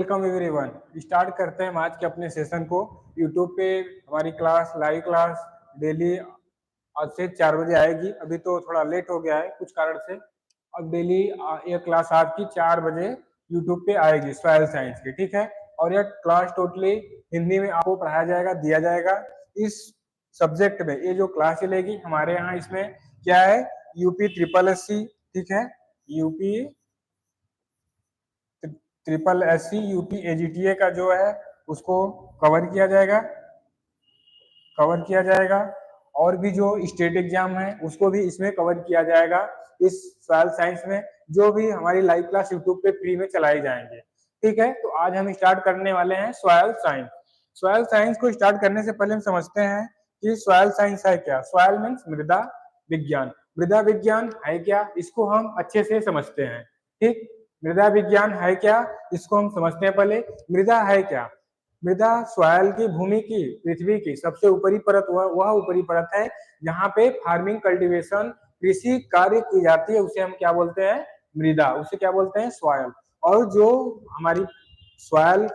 Welcome everyone. Start करते हैं हम आज के अपने सेशन को। यूट्यूब पे हमारी क्लास लाइव क्लास डेली आज से 4 बजे आएगी। अभी तो थोड़ा लेट हो गया है कुछ कारण से। अब डेली ये क्लास आपकी 4 बजे यूट्यूब पे आएगी सॉइल साइंस की, ठीक है। और यह क्लास टोटली हिंदी में आपको पढ़ाया जाएगा, दिया जाएगा। इस सब्जेक्ट में ये जो क्लास चलेगी हमारे यहाँ, इसमें क्या है, यूपी ट्रिपल एससी, ठीक है, UP triple SC, UP AGTA का जो है उसको कवर किया जाएगा। और भी जो स्टेट एग्जाम है उसको भी इसमें कवर किया जाएगा इस सॉइल साइंस में, जो भी हमारी लाइव क्लास यूट्यूब पे फ्री में चलाई जाएंगे, ठीक है। तो आज हम स्टार्ट करने वाले हैं सॉइल साइंस। सॉइल साइंस को स्टार्ट करने से पहले हम समझते हैं कि सॉइल साइंस है क्या। सॉइल मीन्स मृदा विज्ञान। मृदा विज्ञान है क्या, इसको हम अच्छे से समझते हैं, ठीक। मृदा विज्ञान है क्या, इसको हम समझते हैं पहले। मृदा है क्या। मृदा सॉइल की, भूमि की, पृथ्वी की सबसे ऊपरी परत, वह ऊपरी परत है जहाँ पे फार्मिंग, कल्टीवेशन, कृषि कार्य की जाती है, उसे हम क्या बोलते हैं, मृदा। उसे क्या बोलते हैं, सॉइल। और जो हमारी सॉइल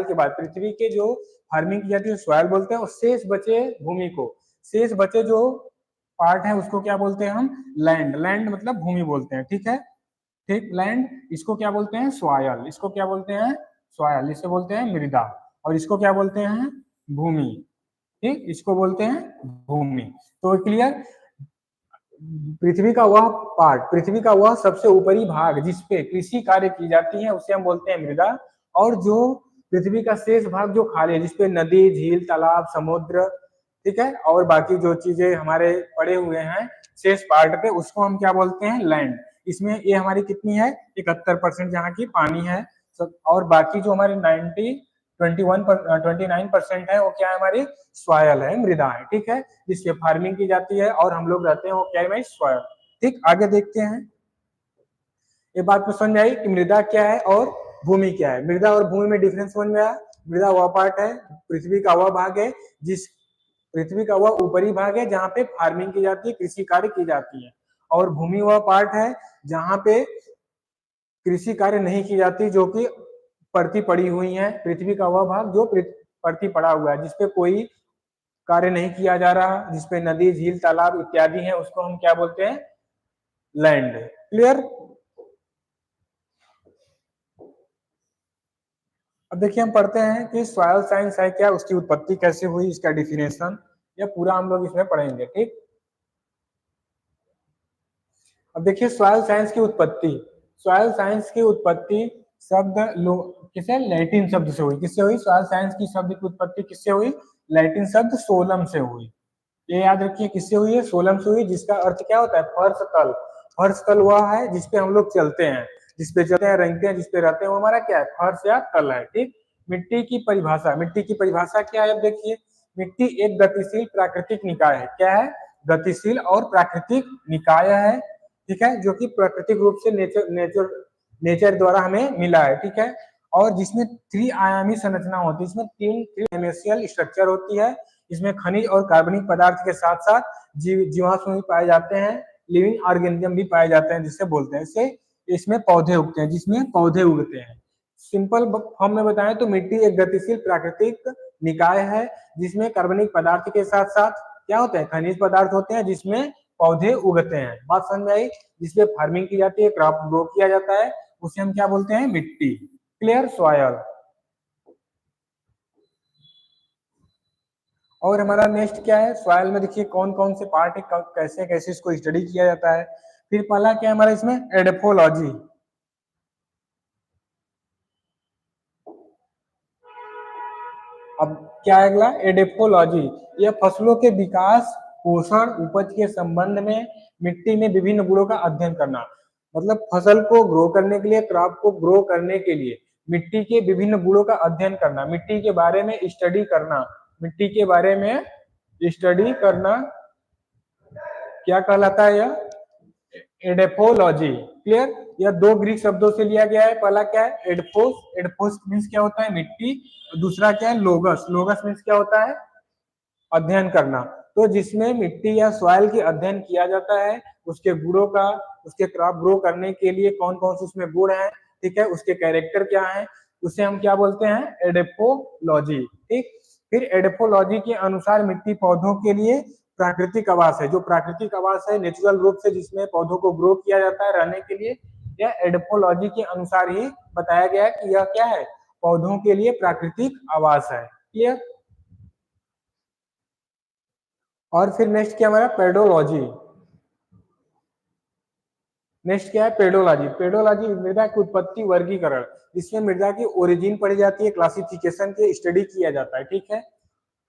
के बाद पृथ्वी के जो फार्मिंग की जाती है सॉइल बोलते हैं। और शेष बचे भूमि को, शेष बचे जो पार्ट है उसको क्या बोलते हैं हम, लैंड। लैंड मतलब भूमि बोलते हैं, ठीक है, ठीक। लैंड, इसको क्या बोलते हैं, सॉयल। इसको क्या बोलते हैं, सॉयल। इसे बोलते हैं मृदा। और इसको क्या बोलते हैं, भूमि, ठीक। इसको बोलते हैं भूमि। तो क्लियर। पृथ्वी का वह पार्ट, पृथ्वी का वह सबसे ऊपरी भाग जिसपे कृषि कार्य की जाती है उसे हम बोलते हैं मृदा। और जो पृथ्वी का शेष भाग जो खाली है, जिसपे नदी, झील, तालाब, समुद्र, ठीक है, और बाकी जो चीजें हमारे पड़े हुए हैं शेष पार्ट पे, उसको हम क्या बोलते हैं, लैंड। इसमें ये हमारी कितनी है, 71% जहाँ की पानी है। और बाकी जो हमारे 29% है वो क्या है, हमारी सॉयल है, मृदा है, ठीक है, जिससे फार्मिंग की जाती है और हम लोग रहते हैं, वो क्या है, सॉयल, ठीक। आगे देखते हैं। ये बात तो समझ आई कि मृदा क्या है और भूमि क्या है। मृदा और भूमि में डिफरेंस समझ में आया। मृदा वह पार्ट है, पृथ्वी का वह भाग है जिस पृथ्वी का वह ऊपरी भाग है जहाँ पे फार्मिंग की जाती है, कृषि कार्य की जाती है। और भूमि वह पार्ट है जहाँ पे कृषि कार्य नहीं की जाती, जो कि परती पड़ी हुई है। पृथ्वी का वह भाग जो परती पड़ा हुआ है, जिसपे कोई कार्य नहीं किया जा रहा, जिसपे नदी, झील, तालाब इत्यादि है, उसको हम क्या बोलते हैं, लैंड। क्लियर। अब देखिए हम पढ़ते हैं कि सॉइल साइंस है क्या, उसकी उत्पत्ति कैसे हुई, इसका डिफिनेशन, यह पूरा हम लोग इसमें पढ़ेंगे, ठीक। अब देखिए सॉइल साइंस की उत्पत्ति। सॉइल साइंस की उत्पत्ति शब्द किसे, लैटिन शब्द से हुई। किससे हुई, सॉइल साइंस की शब्द की उत्पत्ति किससे हुई, लैटिन शब्द सोलम से हुई। ये याद रखिए किससे हुई है, सोलम से हुई, जिसका अर्थ क्या होता है, फर्श तल। फर्श तल वह है जिसपे हम लोग चलते हैं, जिसपे चलते हैं, रेंगते हैं, जिसपे रहते हैं, वो हमारा क्या है, फर्श या तल है, ठीक। मिट्टी की परिभाषा। मिट्टी की परिभाषा क्या है, अब देखिए। मिट्टी एक गतिशील प्राकृतिक निकाय है। क्या है, गतिशील और प्राकृतिक निकाय है, ठीक है, जो कि प्राकृतिक रूप से नेचर द्वारा हमें मिला है, ठीक है। और जिसमें 3 आयामी संरचना होती है, इसमें 3 डायमेंशियल स्ट्रक्चर होती है। इसमें खनिज और कार्बनिक पदार्थ के साथ साथ जीवाश्म भी पाए जाते हैं, लिविंग ऑर्गेनिज्म भी पाए जाते हैं, जिससे बोलते हैं इसे। इसमें पौधे उगते हैं, जिसमें पौधे उगते हैं। सिंपल फॉर्म में बताएं तो मिट्टी एक गतिशील प्राकृतिक निकाय है, जिसमें कार्बनिक पदार्थ के साथ साथ क्या होते हैं, खनिज पदार्थ होते हैं, जिसमें पौधे उगते हैं। बात समझ में आई। जिसपे फार्मिंग की जाती है, क्रॉप ग्रो किया जाता है, उसे हम क्या बोलते हैं, मिट्टी। क्लियर। सॉयल। और हमारा नेक्स्ट क्या है, सॉइल में देखिए कौन कौन से पार्ट है, कैसे कैसे इसको स्टडी किया जाता है। फिर पहला क्या है हमारा इसमें, एडफोलॉजी। अब क्या है अगला, एडेफोलॉजी। यह फसलों के विकास, पोषण, उपज के संबंध में मिट्टी में विभिन्न गुणों का अध्ययन करना। मतलब फसल को ग्रो करने के लिए, क्रॉप को ग्रो करने के लिए मिट्टी के विभिन्न गुणों का अध्ययन करना, मिट्टी के बारे में स्टडी करना। मिट्टी के बारे में स्टडी करना क्या कहलाता है, यह एडेफोलॉजी। क्लियर। यह 2 ग्रीक शब्दों से लिया गया है। पहला क्या है, एडफोस। एडफोस मीन्स क्या होता है, मिट्टी। दूसरा क्या है, लोगस। लोगस मीन्स क्या होता है, अध्ययन करना। तो जिसमें मिट्टी या सॉइल की अध्ययन किया जाता है, उसके गुणों का, उसके क्रॉप ग्रो करने के लिए कौन कौन से उसमें गुण है, ठीक है, उसके कैरेक्टर क्या है, उसे हम क्या बोलते हैं, एडेफोलॉजी। ठीक, फिर एडेफोलॉजी के अनुसार मिट्टी पौधों के लिए प्राकृतिक आवास है। जो प्राकृतिक आवास है नेचुरल रूप से जिसमें पौधों को ग्रो किया जाता है रहने के लिए, यह एडेफोलॉजी के अनुसार ही बताया गया है कि यह क्या है, पौधों के लिए प्राकृतिक आवास है। क्लियर। और फिर नेक्स्ट क्या हमारा, पेडोलॉजी। नेक्स्ट क्या है, पेडोलॉजी। पेडोलॉजी मृदा की उत्पत्ति वर्गीकरण, इसमें मृदा की ओरिजिन पढ़ी जाती है, क्लासिफिकेशन की स्टडी किया जाता है। ठीक है,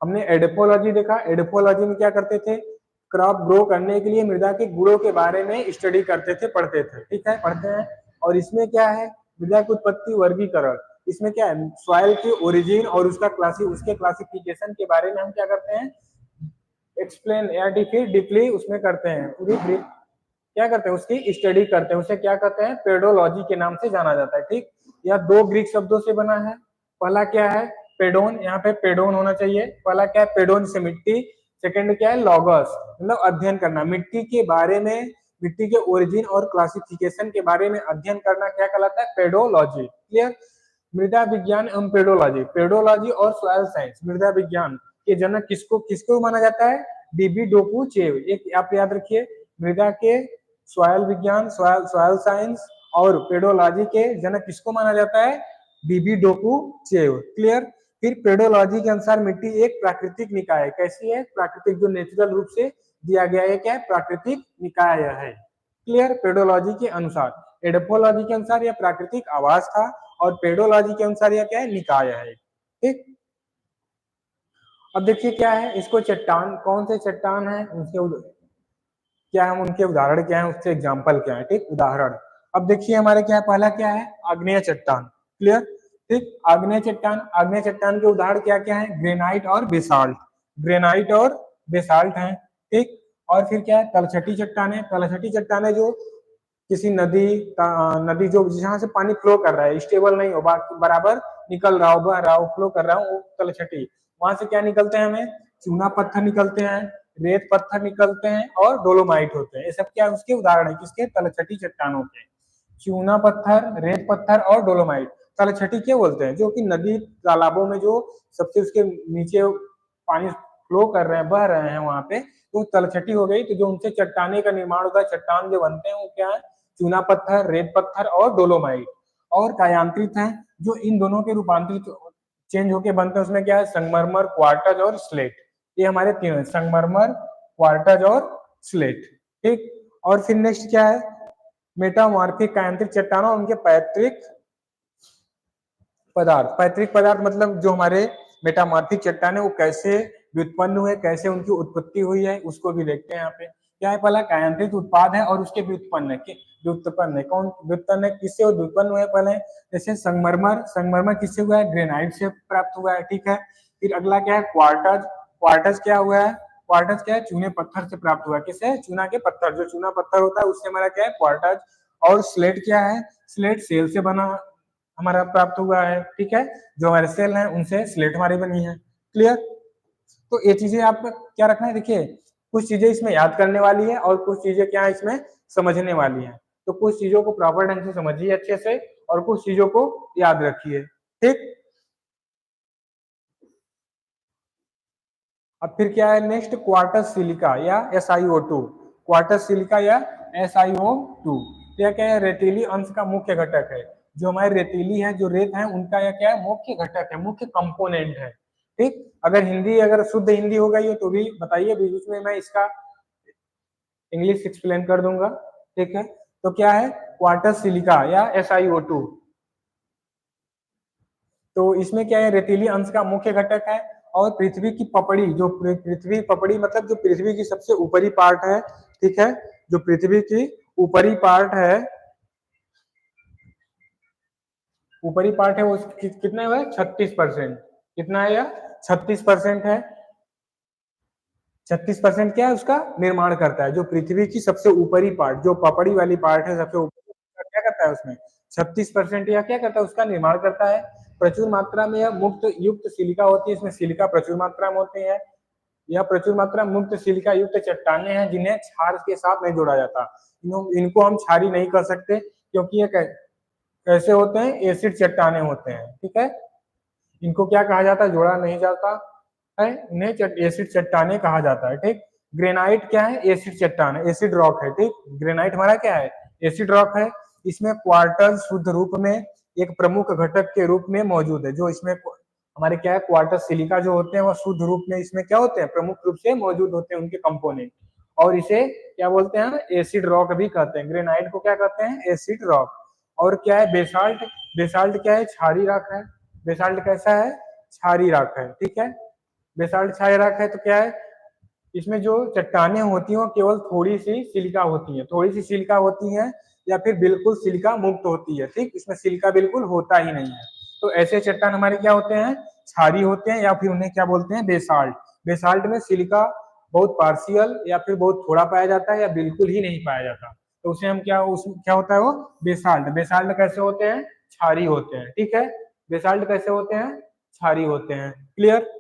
हमने एडेफोलॉजी देखा, एडेफोलॉजी में क्या करते थे, क्रॉप ग्रो करने के लिए मृदा के गुणों के बारे में स्टडी करते थे, पढ़ते थे। ठीक है, पढ़ते हैं। और इसमें क्या है, मृदा की उत्पत्ति वर्गीकरण, इसमें क्या है, सॉइल की ओरिजिन और उसका उसके क्लासिफिकेशन के बारे में हम क्या करते हैं, एक्सप्लेन या डीपली उसमें करते हैं, पूरी क्या करते हैं, उसकी स्टडी करते हैं। उसे क्या कहते हैं, पेडोलॉजी के नाम से जाना जाता है। ठीक, यह दो ग्रीक शब्दों से बना है। पहला क्या है, पेडोन, यहाँ पे पेडोन होना चाहिए। पहला क्या है, पेडोन से मिट्टी। सेकंड क्या है, लॉगस, मतलब अध्ययन करना, मिट्टी के बारे में, मिट्टी के ओरिजिन और क्लासिफिकेशन के बारे में अध्ययन करना क्या कहलाता है, पेडोलॉजी। क्लियर। मृदा विज्ञान एवं पेडोलॉजी, पेडोलॉजी और सॉइल साइंस, मृदा विज्ञान के जनक किसको किसको माना जाता है, डीबी डोकूचेव। एक आप याद रखिए, मृदा के सॉइल विज्ञान, सॉइल साइंस और पेडोलॉजी के जनक किसको माना जाता है, बीबी डोकूचेव। क्लियर। फिर पेडोलॉजी के अनुसार मिट्टी एक प्राकृतिक निकाय है। कैसी है, प्राकृतिक, जो नेचुरल रूप से दिया गया है, क्या है, प्राकृतिक निकाय है। क्लियर। पेडोलॉजी के अनुसार, एडोपोलॉजी के अनुसार यह प्राकृतिक आवास था और पेडोलॉजी के अनुसार यह क्या है, निकाय है। ठीक, अब देखिए क्या है, इसको चट्टान, कौन से चट्टान है उसके क्या है, उनके उदाहरण क्या है, उससे एग्जाम्पल क्या है। ठीक, उदाहरण। अब देखिए हमारे क्या है, पहला क्या है, आग्नेय चट्टान। क्लियर। ठीक, आग्नेय चट्टान, आग्नेय चट्टान के उदाहरण क्या क्या है, ग्रेनाइट और बेसाल्ट, ग्रेनाइट और बेसाल्ट है। ठीक, और फिर क्या है, तलछटी चट्टान है। तलछटी चट्टान है जो किसी नदी नदी जो जहां से पानी फ्लो कर रहा है, स्टेबल नहीं हो, बराबर निकल रहा हो, बह रहा हो, फ्लो कर रहा हो, वो तलछटी। वहां से क्या निकलते हैं, हमें चूना पत्थर निकलते हैं, रेत पत्थर निकलते हैं और डोलोमाइट होते हैं। ये सब क्या उसके उदाहरण है, किसके, तलछटी चट्टानों के। चूना पत्थर, रेत पत्थर और डोलोमाइट, तलछटी क्या बोलते हैं, जो कि नदी तालाबों में जो सबसे उसके नीचे पानी फ्लो कर रहे हैं, बह रहे हैं वहां पे, तो तलछटी हो गई। तो जो उनसे चट्टाने का निर्माण होता है, चट्टान जो बनते हैं वो क्या है, चूना पत्थर, रेत पत्थर और डोलोमाइट। और कायांतरित है, जो इन दोनों के रूपांतरित चेंज होके बनते हैं, उसमें क्या है, संगमरमर, क्वार्टज और स्लेट। ये हमारे तीन है, संगमरमर, क्वार्टज और स्लेट। ठीक, और फिर नेक्स्ट क्या है, मेटामॉर्फिक कायांतरित चट्टानों, उनके पैतृक पदार्थ। पैतृक पदार्थ मतलब जो हमारे मेटामॉर्फिक चट्टान है वो कैसे व्युत्पन्न हुए, कैसे उनकी उत्पत्ति हुई है, उसको भी देखते हैं यहाँ पे। क्या है, पहला कायांतरित उत्पाद है और उसके व्युत्पन्न है, व्युत्पन्न है, कौन व्युत्पन्न है, किससे व्युत्पन्न हुए, पहले जैसे संगमरमर, संगमरमर किससे हुआ है, ग्रेनाइट से प्राप्त हुआ है। ठीक है, फिर अगला क्या है, क्वार्टज, क्वार्टज क्या हुआ है, क्वार्टज क्या है, चूने पत्थर से प्राप्त हुआ है। किससे, चूना के पत्थर, जो चूना पत्थर होता है उससे हमारा क्या है, क्वार्टज। और स्लेट क्या है, स्लेट सेल से बना हमारा प्राप्त हुआ है। ठीक है, जो हमारे सेल हैं उनसे स्लेट हमारी बनी है। क्लियर। तो ये चीजें आप क्या रखना है, देखिए कुछ चीजें इसमें याद करने वाली है और कुछ चीजें क्या है इसमें समझने वाली है। तो कुछ चीजों को प्रॉपर ढंग से समझिए अच्छे से और कुछ चीजों को याद रखिए। ठीक, अब फिर क्या है नेक्स्ट, क्वार्टर सिलिका या SiO2, क्वार्टर सिलिका या SiO2। यह क्या है, रेतीली अंश का मुख्य घटक है। जो हमारी रेतीली है, जो रेत है, उनका यह क्या है, मुख्य घटक है, मुख्य कंपोनेंट है। ठीक, अगर हिंदी, अगर शुद्ध हिंदी हो गई हो तो भी बताइए, बीच में मैं इसका इंग्लिश एक्सप्लेन कर दूंगा। ठीक है, तो क्या है, क्वार्टर सिलिका या SiO2। तो इसमें क्या है, रेतीली अंश का मुख्य घटक है और पृथ्वी की पपड़ी, जो पृथ्वी पपड़ी मतलब जो पृथ्वी की सबसे ऊपरी पार्ट है। ठीक है, जो पृथ्वी की ऊपरी पार्ट है, ऊपरी पार्ट है वो कितना है, 36%। कितना है यह, 36% है। 36% क्या है, उसका निर्माण करता है। जो पृथ्वी की सबसे ऊपरी पार्ट, जो पपड़ी वाली पार्ट है सबसे ऊपर, क्या करता है उसमें 36% या क्या करता है, उसका निर्माण करता है। प्रचुर मात्रा में यह मुक्त युक्त सिलिका होती है, इसमें सिलिका प्रचुर मात्रा में होती है। यह प्रचुर मात्रा मुक्त सिलिका युक्त चट्टाने हैं जिन्हें क्षार के साथ नहीं जोड़ा जाता। इनको हम क्षारी नहीं कर सकते क्योंकि ये कैसे होते हैं, एसिड चट्टाने होते हैं, ठीक है। इनको क्या कहा जाता है, जोड़ा नहीं जाता है, इन्हें एसिड चट्टाने कहा जाता है, ठीक। ग्रेनाइट क्या है, एसिड चट्टान है, एसिड रॉक है, ठीक। ग्रेनाइट हमारा क्या है, एसिड रॉक है। इसमें क्वार्टर शुद्ध रूप में एक प्रमुख घटक के रूप में मौजूद है। जो इसमें हमारे क्या है, क्वार्टर सिलिका जो होते हैं वो शुद्ध रूप में इसमें क्या होते हैं, प्रमुख रूप से मौजूद होते हैं उनके कंपोनेंट। और इसे क्या बोलते हैं, एसिड रॉक भी कहते हैं। ग्रेनाइट को क्या कहते हैं, एसिड रॉक। और क्या है, बेसाल्ट, बेसाल्ट क्या है, क्षारीय राख है। बेसाल्ट कैसा है, क्षारीय राख है, ठीक है। बेसाल्ट क्षारीय राख है तो क्या है, इसमें जो चट्टाने होती हैं वो केवल थोड़ी सी सिलिका होती है, थोड़ी सी सिलिका होती है, या फिर बिल्कुल सिलिका मुक्त होती है, ठीक। इसमें सिलिका बिल्कुल होता ही नहीं है। तो ऐसे चट्टान हमारे क्या होते हैं, क्षारीय होते हैं, या फिर उन्हें क्या बोलते हैं, बेसाल्ट। बेसाल्ट में सिलिका बहुत पार्शियल या फिर बहुत थोड़ा पाया जाता है, या बिल्कुल ही नहीं पाया जाता, तो उसे हम क्या, उसमें क्या होता है वो बेसाल्ट। बेसाल्ट कैसे होते हैं, क्षारीय होते हैं, ठीक है। बेसाल्ट कैसे होते हैं, क्षारीय होते हैं, क्लियर।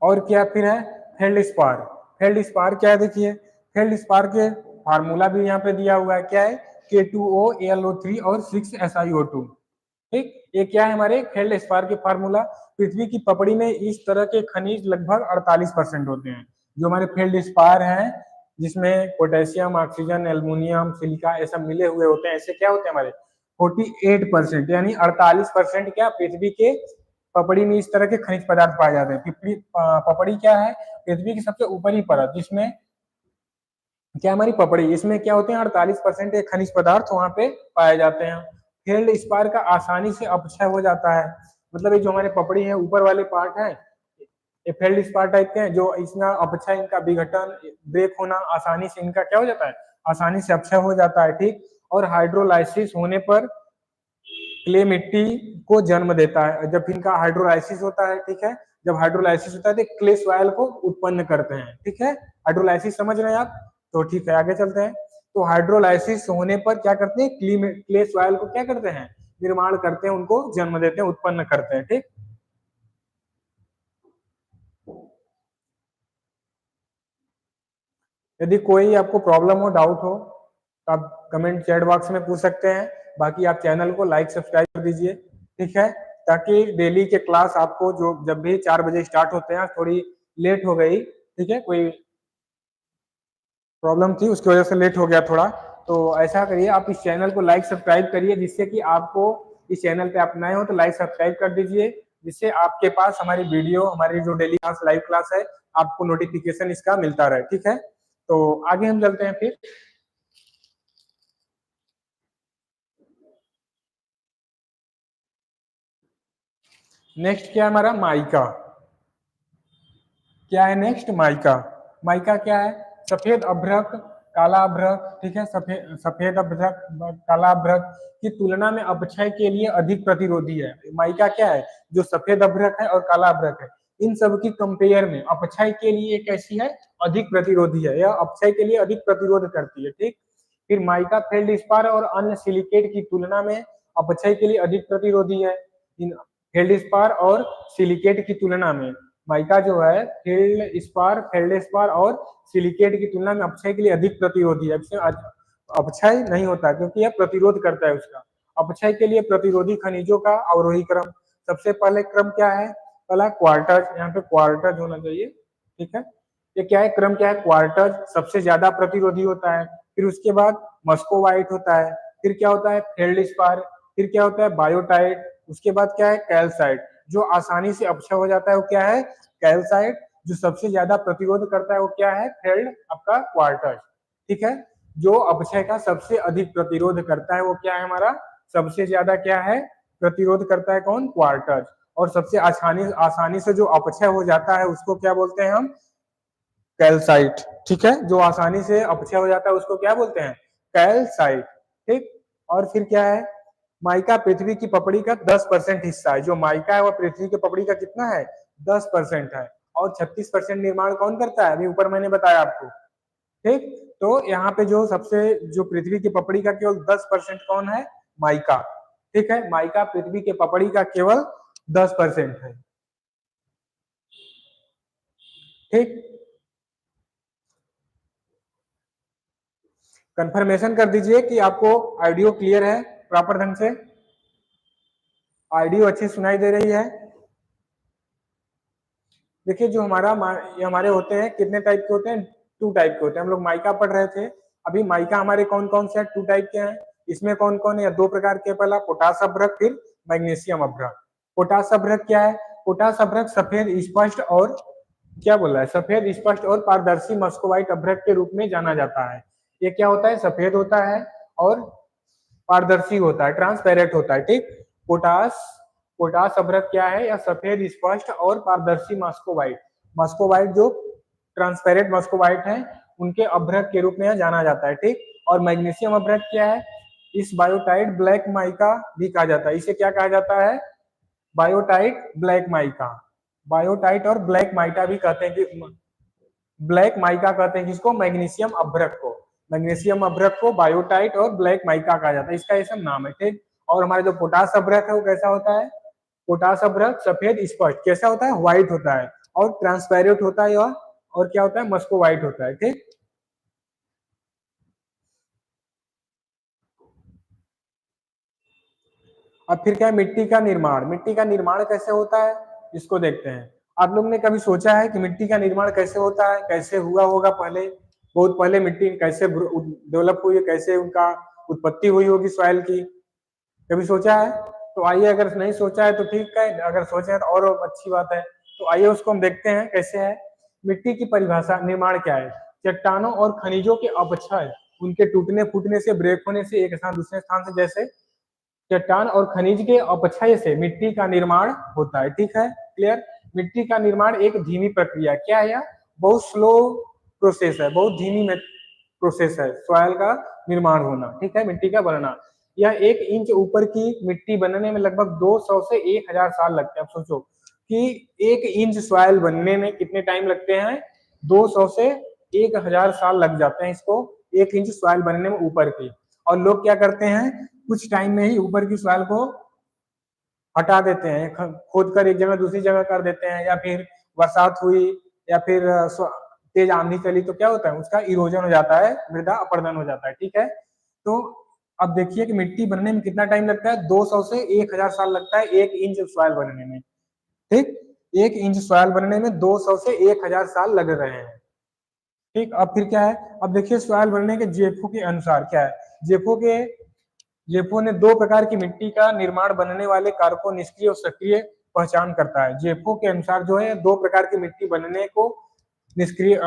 और क्या फिर है, फेल्डस्पार। फेल्डस्पार क्या है, देखिए फेल्डस्पार के फार्मूला भी यहाँ पे दिया हुआ है, क्या है, K2O, AlO3 और 6SiO2, ठीक। ये क्या है हमारे फेल्डस्पार के फार्मूला। पृथ्वी की पपड़ी में इस तरह के खनिज लगभग 48% होते हैं। जो हमारे फेल्डस्पार हैं, जिसमें पोटेशियम, ऑक्सीजन, एल्युमिनियम, सिलिका ये सब मिले हुए होते हैं, ऐसे क्या होते हैं हमारे 48%, यानी 48% क्या पृथ्वी के पपड़ी में इस तरह के खनिज पदार्थ पाए जाते हैं। पपड़ी क्या है, पृथ्वी की सबसे ऊपरी परत, जिसमें क्या हमारी पपड़ी, इसमें क्या होते हैं 48% खनिज पदार्थ वहां पे पाए जाते हैं। फेल्ड स्पार का आसानी से अपक्षय हो जाता है। मतलब ये जो हमारे पपड़ी है, ऊपर वाले पार्ट है, ये फेल्ड स्पार टाइप के हैं, जो इसका अपक्षय, इनका विघटन, ब्रेक होना आसानी से इनका क्या हो जाता है, आसानी से अपक्षय हो जाता है, ठीक। और हाइड्रोलाइसिस होने पर क्ले मिट्टी को जन्म देता है। जब इनका हाइड्रोलाइसिस होता है, ठीक है, जब हाइड्रोलाइसिस होता है तो क्ले सॉइल को उत्पन्न करते हैं, ठीक है। हाइड्रोलाइसिस समझ रहे हैं आप, तो ठीक है, आगे चलते हैं। तो हाइड्रोलाइसिस होने पर क्या करते हैं, क्ले सॉइल को क्या करते हैं, निर्माण करते हैं, उनको जन्म देते हैं, उत्पन्न करते हैं, ठीक। यदि कोई आपको प्रॉब्लम हो, डाउट हो, तो आप कमेंट चैट बॉक्स में पूछ सकते हैं। बाकी आप चैनल को लाइक सब्सक्राइब कर दीजिए, ठीक है, ताकि डेली के क्लास आपको जो जब भी 4 बजे स्टार्ट होते हैं, थोड़ी लेट हो गई, ठीक है, कोई प्रॉब्लम थी उसकी वजह से लेट हो गया थोड़ा। तो ऐसा करिए, आप इस चैनल को लाइक सब्सक्राइब करिए, जिससे कि आपको इस चैनल पे आप नए हो तो लाइक सब्सक्राइब कर दीजिए, जिससे आपके पास हमारी वीडियो, हमारी जो डेली क्लास लाइव क्लास है, आपको नोटिफिकेशन इसका मिलता रहे, ठीक है। तो आगे हम चलते हैं फिर। नेक्स्ट क्या है हमारा, माइका। क्या है नेक्स्ट, माइका। माइका क्या है, सफेद अभ्रक, काला अभ्रक, ठीक है, सफेद सफेद अभ्रक, काला अभ्रक की तुलना में अपक्षय के लिए अधिक प्रतिरोधी है। माइका क्या है, जो सफेद अभ्रक है और काला अभ्रक है, इन सब की कंपेयर में अपक्षय के लिए कैसी है, अधिक प्रतिरोधी है, यह अपक्षय के लिए अधिक प्रतिरोध करती है, ठीक। फिर माइका फेल्डस्पार और अन्य सिलिकेट की तुलना में अपक्षय के लिए अधिक प्रतिरोधी है। इन फेल्डस्पार और सिलिकेट की तुलना में माइका जो है फेल्डस्पार और सिलिकेट की तुलना में अपक्षय के लिए अधिक प्रतिरोधी है। अपक्षय नहीं होता क्योंकि यह प्रतिरोध करता है उसका। अपक्षय के लिए प्रतिरोधी खनिजों का अवरोही क्रम, सबसे पहले क्रम क्या है, पहला क्वार्टज, यहाँ पे क्वार्टज होना चाहिए, ठीक है। ये क्या है, क्रम क्या है, क्वार्टज सबसे ज्यादा प्रतिरोधी होता है, फिर उसके बाद मस्कोवाइट होता है, फिर क्या होता है फेल्डस्पार, फिर क्या होता है बायोटाइट, उसके बाद क्या है कैल्साइट। जो आसानी से अपक्षय हो जाता है वो क्या है, कैल्साइट। जो सबसे ज्यादा प्रतिरोध करता है वो क्या है, फेल्ड आपका क्वार्टज, ठीक है। जो अपक्षय का सबसे अधिक प्रतिरोध करता है वो क्या है हमारा, सबसे ज्यादा क्या है प्रतिरोध करता है, कौन, क्वार्टज। और सबसे आसानी आसानी से जो अपक्षय हो जाता है उसको क्या बोलते हैं हम, कैल्साइट, ठीक है। जो आसानी से अपक्षय हो जाता है उसको क्या बोलते हैं, कैल्साइट, ठीक। और फिर क्या है, माइका पृथ्वी की पपड़ी का 10% हिस्सा है। जो माइका है वह पृथ्वी की पपड़ी का कितना है, 10% है। और 36% निर्माण कौन करता है, अभी ऊपर मैंने बताया आपको, ठीक। तो यहाँ पे जो सबसे, जो पृथ्वी की पपड़ी का केवल 10% कौन है, माइका, ठीक है। माइका पृथ्वी के पपड़ी का केवल 10% है, ठीक। कंफर्मेशन कर दीजिए कि आपको ऑडियो क्लियर है प्रॉपर ढंग से, ऑडियो अच्छी सुनाई दे रही है। देखिए जो ये हमारे होते हैं कितने टाइप के होते हैं, 2 टाइप के होते हैं। हम लोग माइका पढ़ रहे थे अभी। माइका हमारे कौन कौन से हैं, 2 टाइप के हैं। इसमें कौन कौन है, 2 प्रकार के, पहला पोटास अभ्रक, फिर मैग्नीशियम अभ्रक। पोटास अभ्रक क्या है, पोटास अभ्रक सफेद स्पष्ट और क्या बोला है, सफेद स्पष्ट और पारदर्शी मस्कोवाइट अभ्रक के रूप में जाना जाता है। ये क्या होता है, सफेद होता है और पारदर्शी होता है, ट्रांसपेरेंट होता है। ठीक, पोटास पोटास अभ्रक क्या है, या सफेद स्पष्ट और पारदर्शी मस्कोवाइट, मस्कोवाइट जो ट्रांसपेरेंट मस्कोवाइट है उनके अभ्रक के रूप में जाना जाता है। ठीक, और मैग्नीशियम अभ्रक क्या है, इस बायोटाइट ब्लैक माइका भी कहा जाता है। इसे क्या कहा जाता है, बायोटाइट ब्लैक माइका। बायोटाइट और ब्लैक माइका भी कहते हैं कि ब्लैक माइका कहते हैं किसको, मैग्नीशियम अभ्रक को। मैग्नीशियम अभ्रक को बायोटाइट और ब्लैक माइका कहा जाता है, इसका ये सब नाम है। ठीक, और हमारे जो पोटास अभ्रक है वो कैसा होता है, पोटास अभ्रक सफेद स्पष्ट कैसा होता है, व्हाइट होता है और ट्रांसपेरेंट होता है, और क्या होता है, मस्को व्हाइट होता है। ठीक, अब फिर क्या है, मिट्टी का निर्माण। मिट्टी का निर्माण कैसे होता है इसको देखते हैं। आप लोग ने कभी सोचा है कि मिट्टी का निर्माण कैसे होता है, कैसे हुआ होगा पहले, बहुत पहले मिट्टी कैसे डेवलप हुई है, कैसे उनका उत्पत्ति हुई होगी सॉइल की, कभी सोचा है? तो आइए, अगर नहीं सोचा है तो ठीक है, अगर सोचे हैं तो और अच्छी बात है। तो आइए उसको हम देखते हैं कैसे है। मिट्टी की परिभाषा, निर्माण क्या है, चट्टानों और खनिजों के अपक्षय, उनके टूटने फूटने से, ब्रेक होने से एक स्थान दूसरे स्थान से, जैसे चट्टान और खनिज के अपक्षय से मिट्टी का निर्माण होता है। ठीक है, क्लियर। मिट्टी का निर्माण एक धीमी प्रक्रिया, क्या है यह, बहुत स्लो प्रोसेस है, बहुत धीमी प्रोसेस है सॉइल का निर्माण होना। ठीक है, मिट्टी का बनना, यह 1 इंच ऊपर की मिट्टी बनने में लगभग 200 से 1000 साल लगते हैं। अब सोचो कि 1 इंच सॉइल बनने में कितने टाइम लगते हैं, 200 से 1000 साल लग जाते हैं इसको 1 इंच सॉइल बनने में ऊपर की। और लोग क्या करते हैं, कुछ टाइम में ही ऊपर की सॉइल को हटा देते हैं, खोद कर एक जगह दूसरी जगह कर देते हैं, या फिर बरसात हुई या फिर तेज आंधी चली तो क्या होता है, उसका इरोजन हो जाता है, मृदा अपरदन हो जाता है। ठीक है, तो अब देखिए कि मिट्टी बनने में कितना टाइम लगता है, 200 से 1000 साल लगता है 1 इंच सॉइल बनने में। ठीक, 1 इंच सॉइल बनने में 200 से 1000 साल लग रहे हैं। ठीक, अब फिर क्या है, अब देखिए सॉइल बनने के जेफो के अनुसार क्या है, जेफो ने 2 प्रकार की मिट्टी का निर्माण बनने वाले कारकों निष्क्रिय और सक्रिय पहचान करता है। जेफो के अनुसार जो है 2 प्रकार की मिट्टी बनने को निष्क्रिय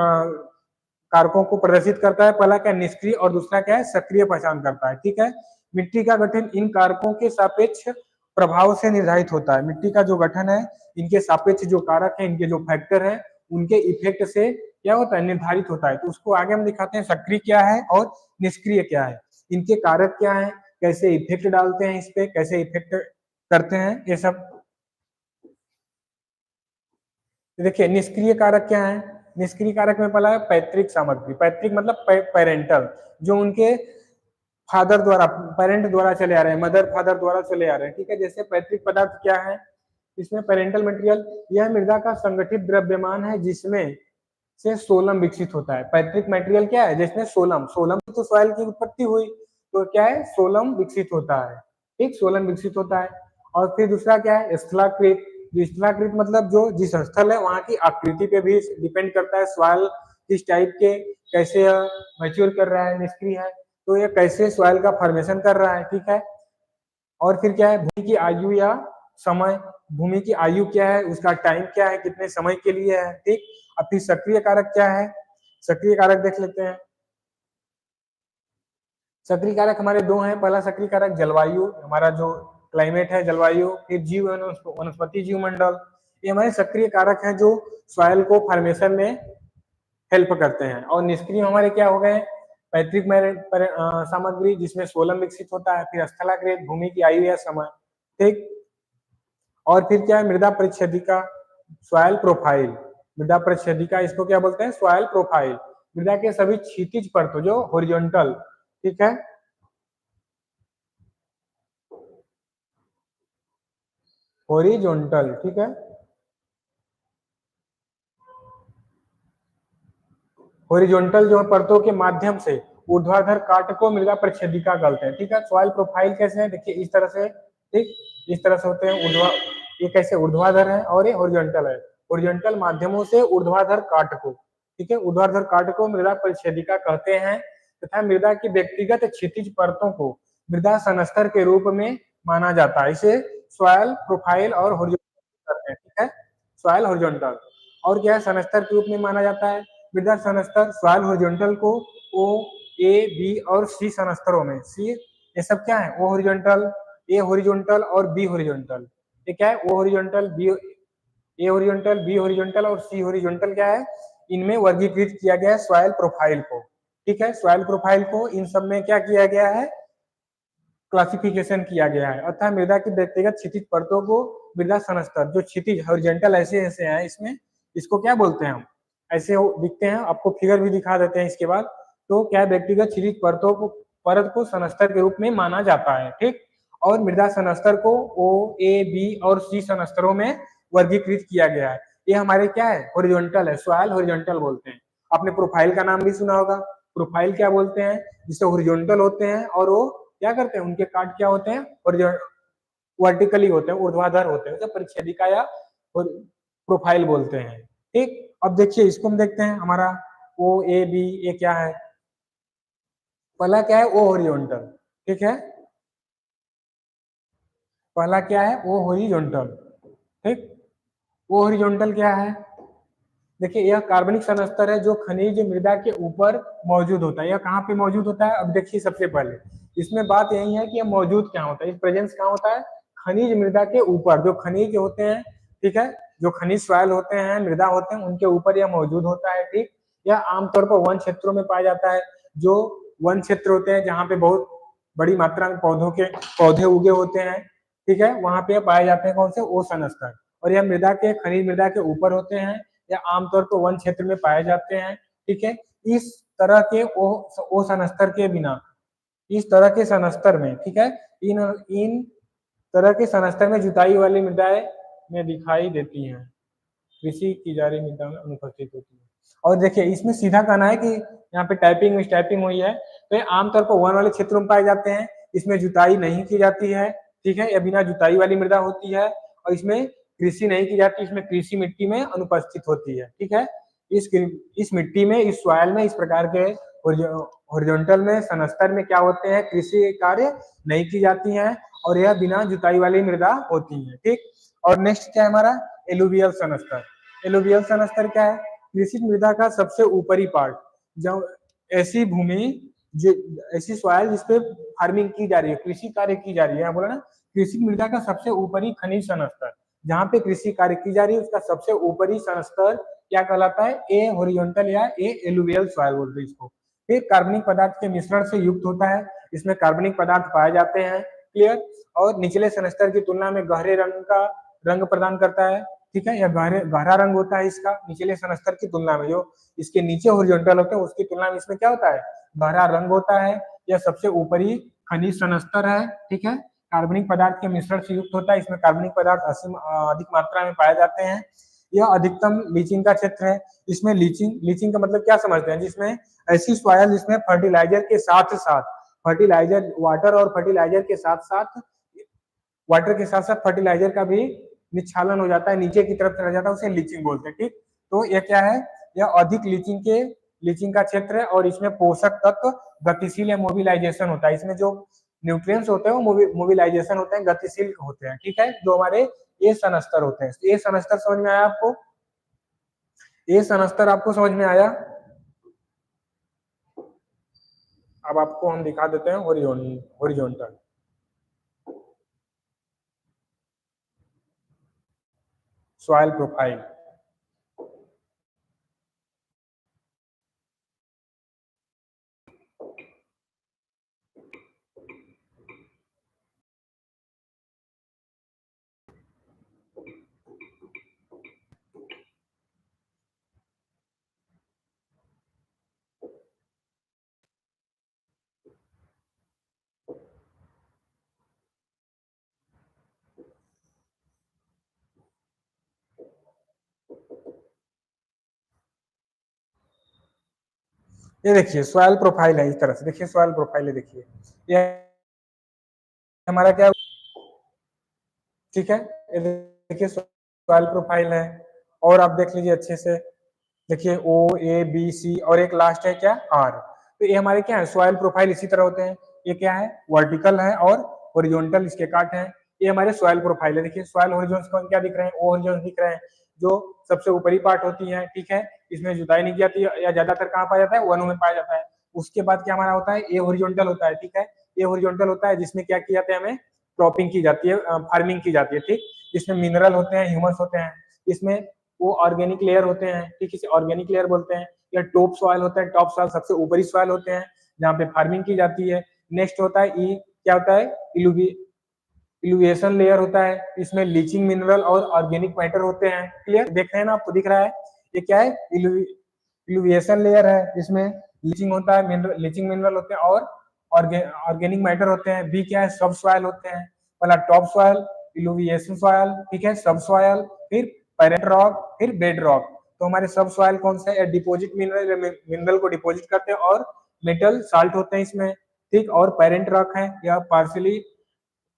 कारकों को प्रदर्शित करता है। पहला क्या, निष्क्रिय, और दूसरा क्या है, सक्रिय पहचान करता है। ठीक है, मिट्टी का गठन इन कारकों के सापेक्ष प्रभाव से निर्धारित होता है। मिट्टी का जो गठन है इनके सापेक्ष जो कारक है, इनके जो फैक्टर है, उनके इफेक्ट से क्या होता है, निर्धारित होता है। तो उसको आगे हम दिखाते हैं, सक्रिय क्या है और निष्क्रिय क्या है, इनके कारक क्या है, कैसे इफेक्ट डालते हैं इस पे, कैसे इफेक्ट करते हैं, ये सब देखिए। निष्क्रिय कारक क्या है, निष्क्रिय कारक में पहला है पैतृक सामग्री। पैतृक मतलब पेरेंटल, जो उनके फादर द्वारा, पेरेंट द्वारा चले आ रहे हैं, मदर फादर द्वारा चले आ रहे हैं। ठीक है, जैसे पैतृक पदार्थ क्या है, इसमें पेरेंटल मटेरियल, यह मृदा का संगठित द्रव्यमान है जिसमें से सोलम विकसित होता है। पैतृक मटेरियल क्या है, जिसमें सोलम, सोलम तो सॉइल की उत्पत्ति हुई, तो क्या है, सोलम विकसित होता है। ठीक, सोलम विकसित होता है। और फिर दूसरा क्या है, स्थलाकृत। स्थलाकृत मतलब जो जिस स्थल है वहां की आकृति पे भी डिपेंड करता है, सॉइल किस टाइप के, कैसे मैच्योर कर रहा है, निष्क्रिय है, तो ये कैसे सॉइल का फॉर्मेशन कर रहा है। ठीक है, और फिर क्या है, भूमि की आयु या समय, भूमि की आयु क्या है, उसका टाइम क्या है, कितने समय के लिए है। ठीक, अब फिर सक्रिय कारक क्या है, सक्रिय कारक देख लेते हैं। सक्रिय कारक हमारे 2 हैं, पहला सक्रिय कारक जलवायु, हमारा जो क्लाइमेट है, जलवायु, फिर जीव वनस्पति जीव मंडल, ये हमारे सक्रिय कारक हैं जो सॉइल को फॉर्मेशन में हेल्प करते हैं। और निष्क्रिय हमारे क्या हो गए, पैतृक सामग्री जिसमें सोलम विकसित होता है, फिर स्थलाकृत, भूमि की आयु या समय। ठीक, और फिर क्या है, मृदा परिच्छेदिका, सॉइल प्रोफाइल। मृदा परिच्छेदिका इसको क्या बोलते हैं, सॉइल प्रोफाइल, मृदा के सभी क्षैतिज परतों जो हॉरिजॉन्टल। ठीक है, हॉरिजॉन्टल। ठीक है, हॉरिजॉन्टल जो है परतों के माध्यम से ऊर्ध्वाधर काट को मृदा परिच्छेदिका कहते हैं। ठीक है, सॉइल प्रोफाइल कैसे है, देखिए इस तरह से, ठीक इस तरह से होते हैं ऊर्ध्वा, ये कैसे ऊर्ध्वाधर है और ये हॉरिजॉन्टल है। हॉरिजॉन्टल माध्यमों से ऊर्ध्वाधर काट को, ठीक है, ऊर्ध्वाधर काट को मृदा परिच्छेदिका कहते हैं तथा मृदा की व्यक्तिगत क्षितिज परतों को मृदा सनस्तर के रूप में माना जाता है। इसे सॉइल प्रोफाइल और हॉरिजॉन्टल करते हैं। ठीक है, सॉइल हॉरिजॉन्टल और क्या है, सनस्तर के रूप में माना जाता है। मृदा सनस्तर सॉइल हॉरिजॉन्टल को ओ, ए, बी और सी सनस्तरों में, सी ये सब क्या है, ओ हॉरिजॉन्टल, ए हॉरिजॉन्टल और बी हॉरिजॉन्टल। ये क्या है, O horizontal, B A horizontal, B horizontal और सी हॉरिजॉन्टल क्या है, इनमें वर्गीकृत किया गया है सॉइल प्रोफाइल को। ठीक है, सॉइल प्रोफाइल को इन सब में क्या किया गया है, क्लासिफिकेशन किया गया है। अर्थात मृदा की व्यक्तिगत क्षितिज परतों को मृदा सनस्तर, जो क्षितिज हॉरिजॉन्टल ऐसे ऐसे हैं इसमें, इसको क्या बोलते हैं हम, ऐसे दिखते हैं, आपको फिगर भी दिखा देते हैं इसके बाद। तो क्या व्यक्तिगत क्षितिज परतों को, परत को सनस्तर के रूप में माना जाता है। ठीक, और मृदा सनस्तर को ओ, ए, बी और सी सनस्तरों में वर्गीकृत किया गया है। ये हमारे क्या है, हॉरिजॉन्टल है, सॉइल हॉरिजॉन्टल बोलते हैं। आपने प्रोफाइल का नाम भी सुना होगा, प्रोफाइल क्या बोलते हैं, जिससे हॉरिजॉन्टल होते हैं और वो क्या करते हैं, उनके काट क्या होते हैं, और वर्टिकली होते हैं, ऊर्ध्वाधर होते हैं, परिच्छेदिका या प्रोफाइल बोलते हैं। ठीक, अब देखिए इसको हम देखते हैं, हमारा ओ, ए, बी, ये क्या है, पहला क्या है, ओ हॉरिजॉन्टल। ठीक है, पहला क्या है, ओ हॉरिजॉन्टल। ठीक, ओ हॉरिजॉन्टल क्या है, देखिए यह कार्बनिक सनस्तर है जो खनिज मृदा के ऊपर मौजूद होता है। यह कहाँ पे मौजूद होता है, अब देखिए सबसे पहले इसमें बात यही है कि यह मौजूद क्या होता है, इस प्रेजेंस कहाँ होता है, खनिज मृदा के ऊपर, जो खनिज होते हैं, ठीक है, जो खनिज सॉइल होते हैं, मृदा होते हैं, उनके ऊपर यह मौजूद होता है। ठीक, यह आमतौर पर वन क्षेत्रों में पाया जाता है, जो वन क्षेत्र होते हैं जहाँ पे बहुत बड़ी मात्रा में पौधे उगे होते हैं। ठीक है, वहां पे पाए जाते हैं कौन से, ओसन स्तर, और यह मृदा के, खनिज मृदा के ऊपर होते हैं या आमतौर पर वन क्षेत्र में पाए जाते हैं। ठीक है, इस तरह के ओ सनस्तर के बिना, इस तरह के सनस्तर में, ठीक है, इन इन तरह के सनस्तर में जुताई वाली मृदाएं में दिखाई देती हैं, कृषि की जा रही मृदा में अनुपस्थित होती है। और देखिए इसमें सीधा कहना है कि यहाँ पे टाइपिंग टाइपिंग हुई है, तो ये आमतौर पर वन वाले क्षेत्रों में पाए जाते हैं, इसमें जुताई नहीं की जाती है। ठीक है, यह बिना जुताई वाली मृदा होती है और इसमें कृषि नहीं की जाती, इसमें कृषि मिट्टी में अनुपस्थित होती है। ठीक है, इस मिट्टी में, इस सॉइल में इस प्रकार के हॉरिजॉन्टल में, सनस्तर में क्या होते हैं, कृषि कार्य नहीं की जाती हैं और यह बिना जुताई वाली मृदा होती है। ठीक, और नेक्स्ट क्या है हमारा, एलुवियल सनस्तर। एलुवियल सनस्तर क्या है, कृषि मृदा का सबसे ऊपरी पार्ट, जब ऐसी भूमि, जो ऐसी सॉइल जिसपे फार्मिंग की जा रही है, कृषि कार्य की जा रही है, बोला ना, कृषि मृदा का सबसे ऊपरी खनिज सनस्तर, जहाँ पे कृषि कार्य की जा रही है, उसका सबसे ऊपरी सनस्तर क्या कहलाता है, ए हॉरिजॉन्टल या ए एलुवियल सॉइल बोलते हैं इसको। फिर कार्बनिक पदार्थ के मिश्रण से युक्त होता है, इसमें कार्बनिक पदार्थ पाए जाते हैं। क्लियर, और निचले सनस्तर की तुलना में गहरे रंग का रंग प्रदान करता है। ठीक है, यह गहरा रंग होता है इसका, निचले सनस्तर की तुलना में, जो इसके नीचे हॉरिजॉन्टल होते हैं उसकी तुलना में इसमें क्या होता है, गहरा रंग होता है। यह सबसे ऊपरी खनिज सनस्तर है। ठीक है, कार्बनिक पदार्थ के मिश्रण से युक्त होता है, इसमें कार्बनिक पदार्थ अधिक मात्रा में पाए जाते हैं। यह अधिकतम लीचिंग का क्षेत्र है। इसमें लीचिंग लीचिंग का मतलब क्या समझते हैं, जिसमें ऐसी सॉइल जिसमें फर्टिलाइजर के साथ साथ, फर्टिलाइजर वाटर और फर्टिलाइजर के साथ साथ, वाटर के साथ साथ फर्टिलाइजर का भी निच्छालन हो जाता है, नीचे की तरफ चला जाता है, उसे लीचिंग बोलते हैं। ठीक, तो यह क्या है, यह अधिक लीचिंग का क्षेत्र है और इसमें पोषक तत्व गतिशील या मोबिलाइजेशन होता है। इसमें जो न्यूट्रिएंट्स होते हैं वो मोबिलाइजेशन होते हैं, गतिशील होते हैं। ठीक है, जो हमारे ए सनस्तर होते हैं। ए सनस्तर समझ में आया आपको, ए सनस्तर आपको समझ में आया। अब आपको हम दिखा देते हैं हॉरिजॉन्टल सॉइल प्रोफाइल। ये देखिए सॉइल प्रोफाइल है, इस तरह से देखिए सॉइल प्रोफाइल है, देखिए ये हमारा क्या, ठीक है, ये देखिए सॉइल प्रोफाइल है। और आप देख लीजिए अच्छे से, देखिए ओ ए बी सी और एक लास्ट है क्या, आर। तो ये हमारे क्या है, सॉइल प्रोफाइल इसी तरह होते हैं। ये क्या है, वर्टिकल है और हॉरिजॉन्टल इसके काट है। ये हमारे सॉइल प्रोफाइल है। देखिए सॉइल हॉरिजॉन्स कौन क्या दिख रहे हैं, ओ हॉरिजॉन्स दिख रहे हैं, जो सबसे ऊपरी पार्ट होती है, ठीक है, इसमें जुताई नहीं की जाती है, या ज्यादातर कहाँ पाया जाता है, वनों में पाया जाता है। उसके बाद क्या हमारा होता है, ए हॉरिजॉन्टल होता है, ठीक है। ये हॉरिजॉन्टल होता है जिसमें क्या किया जाता है, हमें क्रॉपिंग की जाती है, फार्मिंग की जाती है, ठीक। इसमें मिनरल होते हैं, ह्यूमस होते हैं, इसमें वो ऑर्गेनिक लेयर होते हैं, ठीक, इसे ऑर्गेनिक लेयर बोलते हैं। या टॉप सॉइल होता है, टॉप सॉइल सबसे ऊपरी सॉइल होते हैं जहाँ पे फार्मिंग की जाती है। नेक्स्ट होता है ई, क्या होता है, इल्यूविएशन लेयर होता है, इसमें लीचिंग मिनरल और ऑर्गेनिक मैटर होते हैं। क्लियर, देख रहे हैं ना, आपको दिख रहा है ये क्या है, इल्यूविएशन लेयर है, इसमें लीचिंग होता है, लीचिंग मिनरल होते हैं और ऑर्गेनिक मैटर होते हैं। बी क्या है, सब सॉइल होते हैं, पहला टॉप सॉइल, इल्यूविएशन सॉइल, ठीक है, सब सॉइल, फिर पेरेंट रॉक, फिर बेड रॉक। तो हमारे सब सॉइल कौन सा है, डिपोजिट मिनरल, मिनरल को डिपोजिट करते हैं और मेटल साल्ट होते हैं इसमें, ठीक। और पेरेंट रॉक है या पार्शियली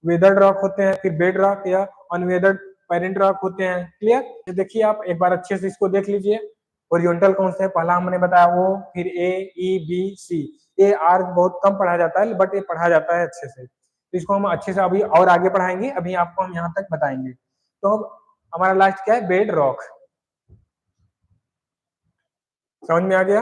वेदर्ड रॉक होते हैं, फिर बेड रॉक या अनवेदर्ड पेरेंट रॉक होते हैं। क्लियर, देखिए आप एक बार अच्छे से इसको देख लीजिए। ओरिएंटल कौन से है, पहला हमने बताया वो, फिर ए E B C. A R बहुत कम पढ़ा जाता है, बट ये पढ़ा जाता है अच्छे से, तो इसको हम अच्छे से अभी और आगे पढ़ाएंगे, अभी आपको हम यहाँ तक बताएंगे। तो अब हमारा लास्ट क्या है, बेड रॉक। समझ में आ गया,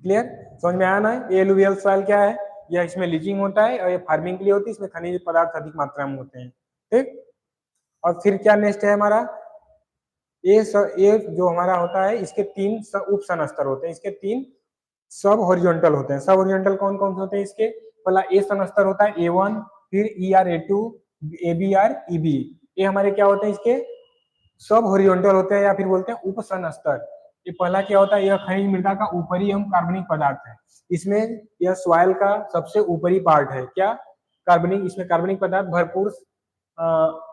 क्लियर, समझ में आया ना। ये एलुवियल सॉइल क्या है, यह इसमें लीचिंग होता है और ये फार्मिंग के लिए होती है, इसमें खनिज पदार्थ अधिक मात्रा में होते हैं, ठीक। और फिर क्या नेक्स्ट है हमारा, ये जो हमारा होता है, इसके तीन उप सनस्तर होते हैं, इसके तीन सब हॉरिजॉन्टल होते हैं। सब हॉरिजॉन्टल कौन कौन से होते हैं इसके, पहला ए सनस्तर होता है A1, फिर ER A2, ABR EB। ये हमारे क्या होते हैं, इसके सब हॉरिजॉन्टल होते हैं या फिर बोलते हैं उप सनस्तर। ये पहला क्या होता है, यह खनिज मृदा का ऊपरी एवं कार्बनिक पदार्थ है। इसमें यह सॉइल का सबसे ऊपरी पार्ट है, क्या, कार्बनिक, इसमें कार्बनिक पदार्थ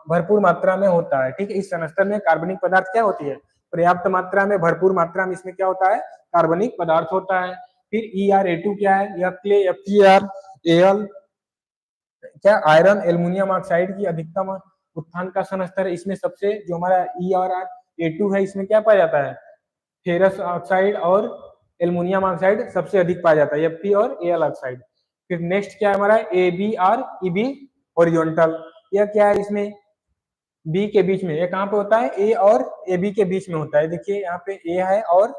भरपूर मात्रा में होता है, ठीक है। इस सनस्तर में कार्बनिक पदार्थ क्या होती है, पर्याप्त मात्रा में, भरपूर मात्रा में इसमें क्या होता है, कार्बनिक पदार्थ होता है। फिर ER A2 क्या है, यह क्ले FeRAl, क्या, आयरन एल्युमिनियम ऑक्साइड की अधिकतम उत्थान का सनस्तर है। इसमें सबसे जो हमारा ER A2 है, इसमें क्या पाया जाता है, फेरस ऑक्साइड और एल्युमिनियम ऑक्साइड सबसे अधिक पाया जाता है, Fe और Al ऑक्साइड। फिर नेक्स्ट क्या है हमारा, ABR EB हॉरिजॉन्टल। यह क्या है, इसमें बी के बीच में, ये कहाँ पे होता है, ए और ए बी के बीच में होता है। देखिए यहाँ पे ए है और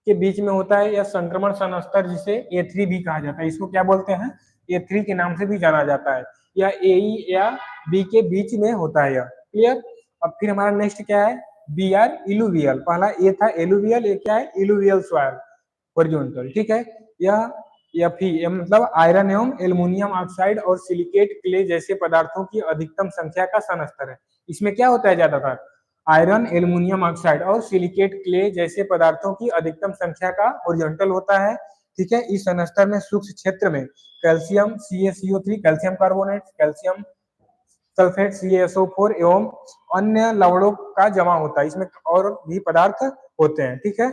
के बीच में होता है, यह संक्रमण सनस्तर, जिसे A3 भी कहा जाता है। इसको क्या बोलते हैं, A3 के नाम से भी जाना जाता है। या ए या बी के बीच में होता है यह, क्लियर। अब फिर हमारा नेक्स्ट क्या है, BR इलुवियल। पहला ए था एलुवियल, ये क्या है, इलुवियल सॉइल हॉरिजॉन्टल, ठीक है। यह फी मतलब आयरन एवं एल्युमिनियम ऑक्साइड और सिलिकेट क्ले जैसे पदार्थों की अधिकतम संख्या का सनस्तर है। इसमें क्या होता है ज्यादातर, आयरन एल्युमिनियम ऑक्साइड और सिलिकेट क्ले जैसे पदार्थों की अधिकतम संख्या का हॉरिजॉन्टल होता है, ठीक है। इस सनस्तर में सूक्ष्म क्षेत्र में calcium CaCO3, calcium carbonate, calcium sulphate CaSO4 एवं अन्य लवणों का जमा होता है। इसमें और भी पदार्थ होते हैं, ठीक है,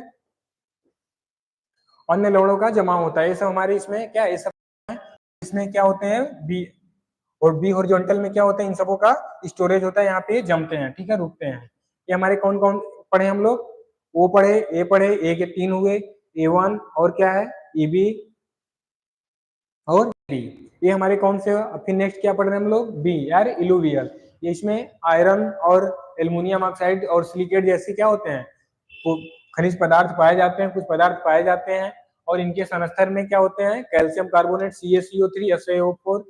अन्य लवणों का जमा होता है। ये सब हमारे इसमें क्या, ये सब इसमें क्या होते हैं, बी और बी हॉरिजॉन्टल में क्या होता है, इन सबों का स्टोरेज होता है, यहाँ पे जमते हैं, ठीक है, रुकते हैं। ये हमारे कौन कौन पढ़े हम लोग, ओ पढ़े, ए पढ़े, ए के 3 हुए, A1 और क्या है, EB और डी। ये हमारे कौन से, फिर नेक्स्ट क्या पढ़ रहे हैं हम लोग, बी यार इलुवियल। ये इसमें आयरन और एल्युमिनियम ऑक्साइड और सिलिकेट जैसे क्या होते हैं, खनिज पदार्थ पाए जाते हैं, कुछ पदार्थ पाए जाते हैं। और इनके सनस्तर में क्या होते हैं, कैल्शियम कार्बोनेट CaCO3 SaO4,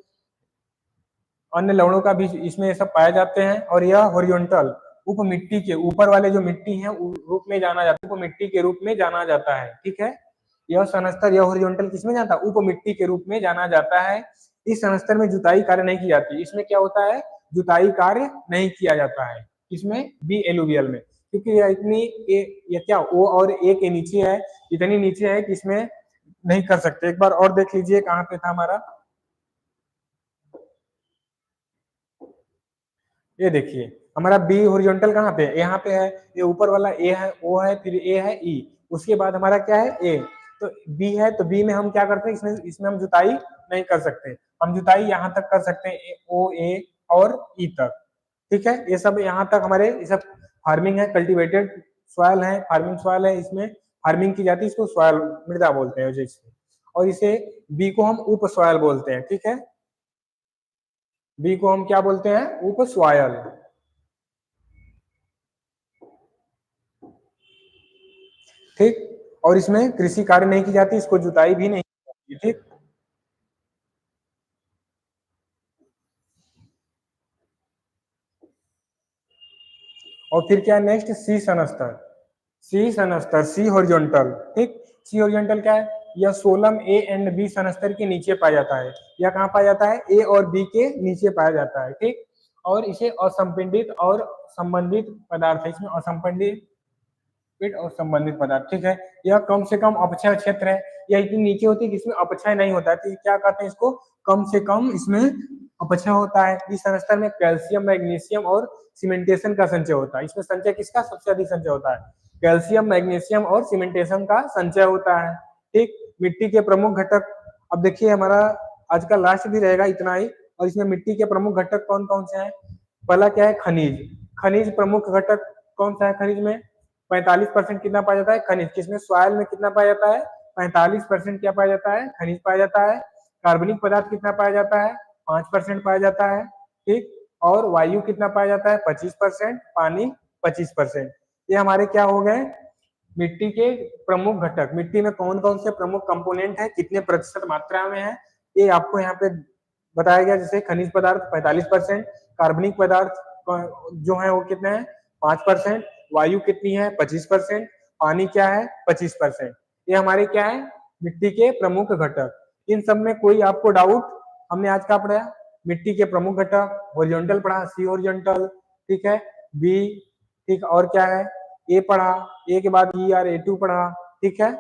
अन्य लवणों का भी इसमें सब पाए जाते हैं। और यह हॉरिजॉन्टल उप मिट्टी के ऊपर वाले जो मिट्टी है रूप में जाना जाता है, उप मिट्टी के रूप में जाना जाता है, ठीक है। यह सनस्तर, यह हॉरिजॉन्टल किसमें जाता है, उप मिट्टी के रूप में जाना जाता है। इस सनस्तर में जुताई कार्य नहीं की जाती। इसमें क्या होता है, जुताई कार्य नहीं किया जाता है, इसमें बी एलुवियल में, क्योंकि यह इतनी ये क्या ओ और ए के नीचे है, इतनी नीचे है कि इसमें नहीं कर सकते। एक बार और देख लीजिए कहाँ पे था हमारा, ये देखिए हमारा बी हॉरिजॉन्टल कहाँ पे है, यहाँ पे है, ये ऊपर वाला ए है, ओ है, फिर ए है, ई, उसके बाद हमारा क्या है ए। तो बी है, तो बी में हम क्या करते हैं, इसमें इसमें हम जुताई नहीं कर सकते, हम जुताई यहाँ तक कर सकते हैं, ओ ए और ई तक। ठीक है, ये सब यहाँ तक हमारे ये सब फार्मिंग है, कल्टीवेटेड सॉइल है, फार्मिंग सॉइल है, इसमें फार्मिंग की जाती है, इसको सॉइल मृदा बोलते हैं जैसे। और इसे बी को हम उप सॉइल बोलते हैं। ठीक है, बी को हम क्या बोलते हैं, उप सॉइल। ठीक, और इसमें कृषि कार्य नहीं की जाती, इसको जुताई भी नहीं की जाती। ठीक, और फिर क्या है नेक्स्ट, सी सनस्तर। सी सनस्तर, सी हॉरिजॉन्टल। ठीक, सी हॉरिजॉन्टल क्या है, यह सोलम ए एंड बी सनस्तर के नीचे पाया जाता है। यह कहाँ पाया जाता है, ए और बी के नीचे पाया जाता है। ठीक, और इसे असंपिंडित और संबंधित पदार्थ है, इसमें असंपिंडित पिट और संबंधित पदार्थ। ठीक है, यह कम से कम अपक्षय क्षेत्र है, यह इतनी नीचे होती है कि इसमें अपक्षय नहीं होता है, तो क्या कहते हैं इसको, कम से कम इसमें अपक्षय होता है। इस संस्तर में कैल्शियम, मैग्नीशियम और सीमेंटेशन का संचय होता है। इसमें संचय किसका सबसे अधिक संचय होता है, कैल्शियम, मैग्नीशियम और सीमेंटेशन का संचय होता है। ठीक, मिट्टी के प्रमुख घटक, अब देखिए हमारा आज का लास्ट भी रहेगा इतना ही, और इसमें मिट्टी के प्रमुख घटक कौन कौन से हैं। पहला क्या है, खनिज। खनिज प्रमुख घटक कौन सा है, खनिज में 45% कितना पाया जाता है, खनिज। किसमें, सॉइल में कितना पाया जाता है, 45% क्या पाया जाता है, खनिज पाया जाता है। कार्बनिक पदार्थ कितना पाया जाता है, 5% पाया जाता है। ठीक, और वायु कितना पाया जाता है, 25%, पानी 25%। ये हमारे क्या हो गए, मिट्टी के प्रमुख घटक। मिट्टी में कौन कौन से प्रमुख कंपोनेंट है, कितने प्रतिशत मात्रा में है, ये आपको यहाँ पे बताया गया। जैसे खनिज पदार्थ 45%, कार्बनिक पदार्थ जो है वो कितने हैं, 5%, वायु कितनी है, 25%, पानी क्या है, 25%। ये हमारे क्या है, मिट्टी के प्रमुख घटक। इन सब में कोई आपको डाउट, हमने आज का पढ़ा मिट्टी के प्रमुख घटक, हॉरिजॉन्टल पढ़ा, सी हॉरिजॉन्टल। ठीक है, बी, ठीक, और क्या है, ए पढ़ा, ए के बाद ई आर ए टू पढ़ा। ठीक है,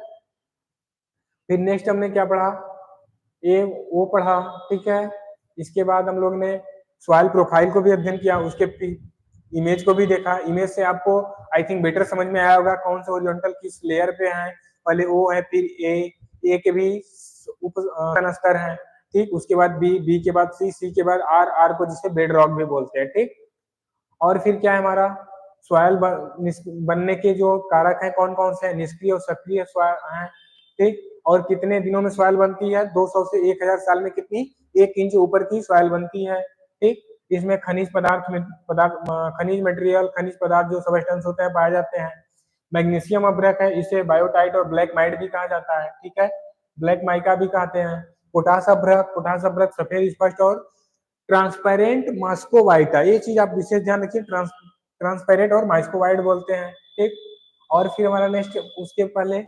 फिर नेक्स्ट हमने क्या पढ़ा, ए वो पढ़ा। ठीक है, इसके बाद हम लोग ने सॉइल प्रोफाइल को भी अध्ययन किया, उसके इमेज को भी देखा। इमेज से आपको आई थिंक बेटर समझ में आया होगा कौन से हॉरिजॉन्टल किस लेयर पे है। पहले ओ है, फिर ए के भी उप स्तर है। ठीक, उसके बाद बी, बी के बाद सी, सी के बाद आर, आर को जिसे बेड रॉक भी बोलते हैं। ठीक, और फिर क्या है हमारा, सॉइल बनने के जो कारक हैं कौन कौन से हैं, निष्क्रिय और सक्रिय सॉइल हैं। ठीक, और कितने दिनों में सॉइल बनती है, 200 से 1000 साल में कितनी, 1 इंच ऊपर की सॉइल बनती है। ठीक, इसमें खनिज पदार्थ में खनिज मटेरियल, खनिज पदार्थ जो सबस्टेंस होते हैं पाए जाते हैं। मैग्नीशियम अभ्रक है, इसे बायोटाइट और ब्लैक माइट भी कहा जाता है। ठीक है, ब्लैक माइका भी कहते हैं। पोटास अभ्रक, पोटास अभ्रक सफेद स्पष्ट और ट्रांसपेरेंट मास्कोवाइट है, ये चीज आप विशेष ध्यान रखिए, ट्रांसपेरेंट और मास्कोवाइट बोलते हैं। ठीक, और फिर हमारा नेक्स्ट, उसके पहले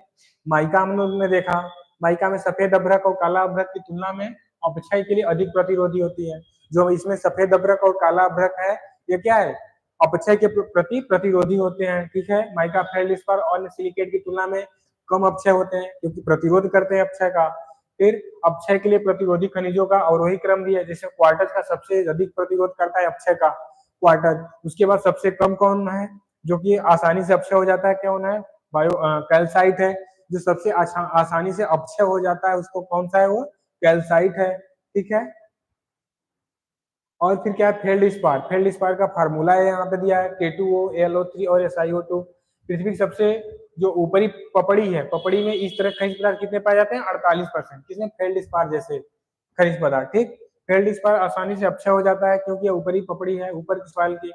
माइका हम लोग ने देखा, माइका में सफेद अभ्रक और काला अभ्रक की तुलना में अपक्षय के लिए अधिक प्रतिरोधी होती है। जो इसमें सफेद अभ्रक और काला अभ्रक है, ये क्या है, अपक्षय के प्रति प्रतिरोधी होते हैं। ठीक है, माइका फेल्डस्पार और सिलिकेट की तुलना में कम अपक्षय होते हैं, क्योंकि प्रतिरोध करते हैं अपक्षय का। फिर अपक्षय के लिए प्रतिरोधी खनिजों का अवरोही क्रम भी है, जैसे क्वार्टज का सबसे अधिक प्रतिरोध करता है अपक्षय का, क्वार्टज। उसके बाद सबसे कम कौन है, जो कि आसानी से अपक्षय हो जाता है, कौन है, बायो कैल्साइट है। जो सबसे आसानी से अपक्षय हो जाता है उसको कौन सा है, वो कैल्साइट है। ठीक है, और फिर क्या है, फेल्ड स्पार। फेल्ड स्पार का फार्मूला है यहाँ पे दिया है, K2O, AlO3 और SiO2। पृथ्वी की सबसे जो ऊपरी पपड़ी है, पपड़ी में इस तरह खनिज पदार्थ कितने पाए जाते हैं, 48%, किसमें, फेल्ड स्पार जैसे खनिज पदार्थ। ठीक, फेल्ड स्पार आसानी से अपक्षय हो जाता है, क्योंकि ये ऊपरी पपड़ी है, ऊपर की सॉइल की।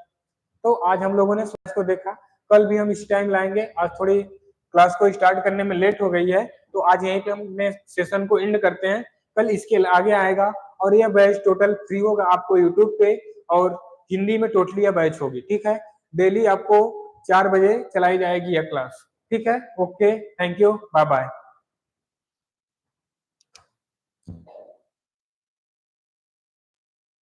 तो आज हम लोगों ने सोच को देखा, कल भी हम इस टाइम लाएंगे। आज थोड़ी क्लास को स्टार्ट करने में लेट हो गई है, तो आज यहीं पे हम अपने सेशन को एंड करते हैं। कल इसके आगे आएगा, और यह बैच टोटल फ्री होगा आपको यूट्यूब पे, और हिंदी में टोटली यह बैच होगी। ठीक है, डेली आपको 4 बजे चलाई जाएगी यह क्लास। ठीक है, okay, thank you, bye bye.